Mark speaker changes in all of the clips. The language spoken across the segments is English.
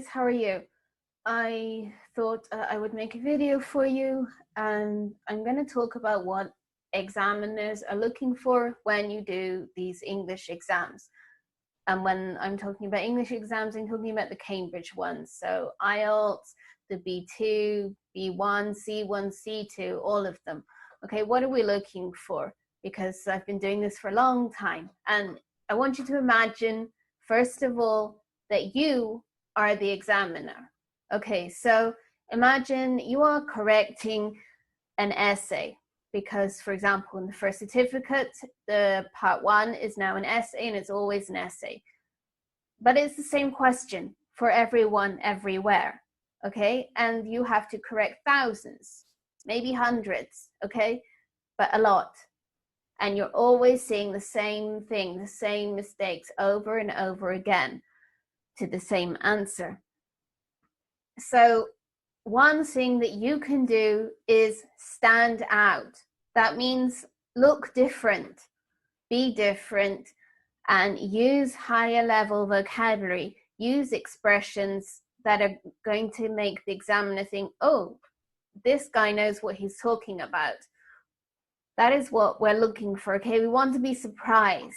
Speaker 1: how are you? I thought I would make a video for you, and I'm going to talk about what examiners are looking for when you do these English exams. And when I'm talking about English exams, I'm talking about the Cambridge ones. So IELTS, the B2, B1, C1, C2, all of them. Okay, what are we looking for? Because I've been doing this for a long time. And I want you to imagine, first of all, that you are the examiner. Okay, so imagine you are correcting an essay because, for example, in the first certificate, the part 1 is now an essay and it's always an essay. But it's the same question for everyone, everywhere, okay? And you have to correct thousands, maybe hundreds, okay? But a lot. And you're always seeing the same thing, the same mistakes over and over again to the same answer. So one thing that you can do is stand out. That means look different, be different, and use higher level vocabulary. Use expressions that are going to make the examiner think, oh, this guy knows what he's talking about. That is what we're looking for, okay? We want to be surprised.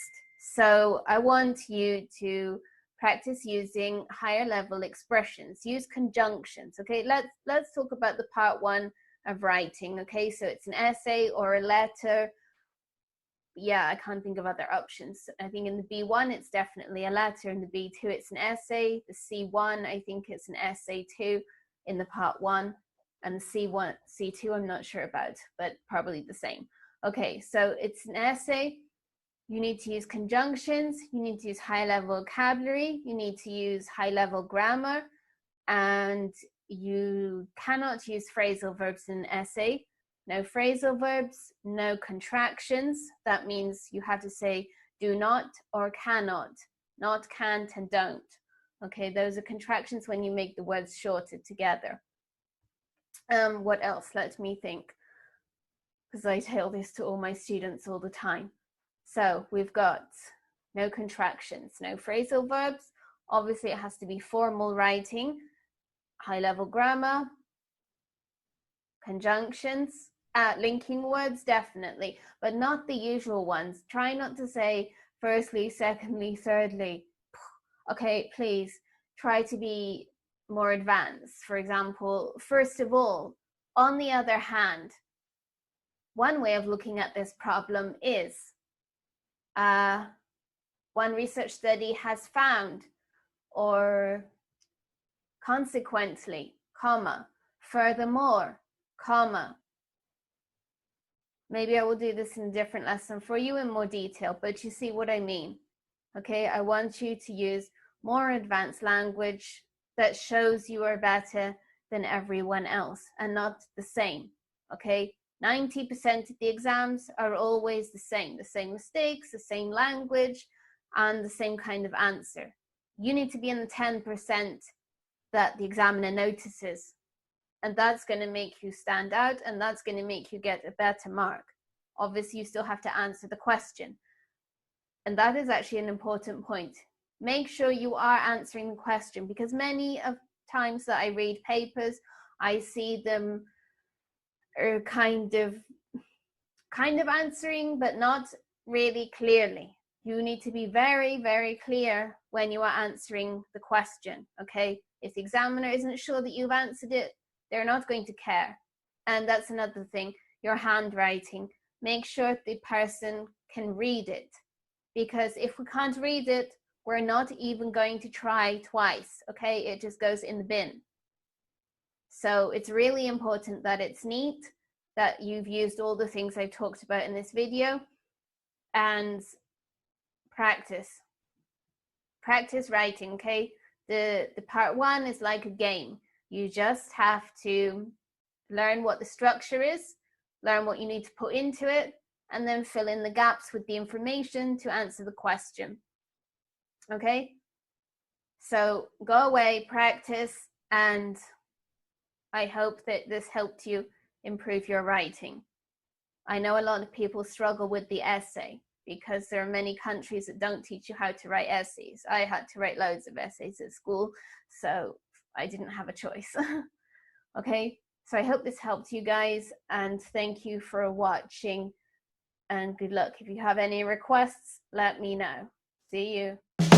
Speaker 1: So I want you to practice using higher level expressions. Use conjunctions, okay? Let's talk about the part 1 of writing, okay? So it's an essay or a letter. Yeah, I can't think of other options. I think in the B1, it's definitely a letter. In the B2, it's an essay. The C1, I think it's an essay too in the part 1. And the C1, C2, I'm not sure about, but probably the same. Okay, so it's an essay. You need to use conjunctions. You need to use high-level vocabulary. You need to use high-level grammar. And you cannot use phrasal verbs in an essay. No phrasal verbs, no contractions. That means you have to say do not or cannot, not, can't, and don't. Okay, those are contractions when you make the words shorter together. What else? Let me think, because I tell this to all my students all the time. So we've got no contractions, no phrasal verbs. Obviously, it has to be formal writing, high-level grammar, conjunctions, linking words, definitely, but not the usual ones. Try not to say firstly, secondly, thirdly. Okay, please try to be more advanced. For example, first of all. On the other hand, one way of looking at this problem is one research study has found, or consequently, comma, furthermore, comma. Maybe I will do this in a different lesson for you in more detail, but you see what I mean. Okay, I want you to use more advanced language that shows you are better than everyone else and not the same. Okay, 90% of the exams are always the same mistakes, the same language, and the same kind of answer. You need to be in the 10% that the examiner notices, and that's going to make you stand out, and that's going to make you get a better mark. Obviously, you still have to answer the question, and that is actually an important point. Make sure you are answering the question, because many of times that I read papers, I see them are kind of answering, but not really clearly. You need to be very, very clear when you are answering the question, okay? If the examiner isn't sure that you've answered it, they're not going to care. And that's another thing, your handwriting. Make sure the person can read it, because if we can't read it, we're not even going to try twice, okay? It just goes in the bin. So it's really important that it's neat, that you've used all the things I've talked about in this video, and practice writing, okay? The part 1 is like a game. You just have to learn what the structure is, learn what you need to put into it, and then fill in the gaps with the information to answer the question. Okay? So go away, practice, and I hope that this helped you improve your writing. I know a lot of people struggle with the essay because there are many countries that don't teach you how to write essays. I had to write loads of essays at school, so I didn't have a choice. Okay, so I hope this helped you guys, and thank you for watching, and good luck. If you have any requests, let me know. See you.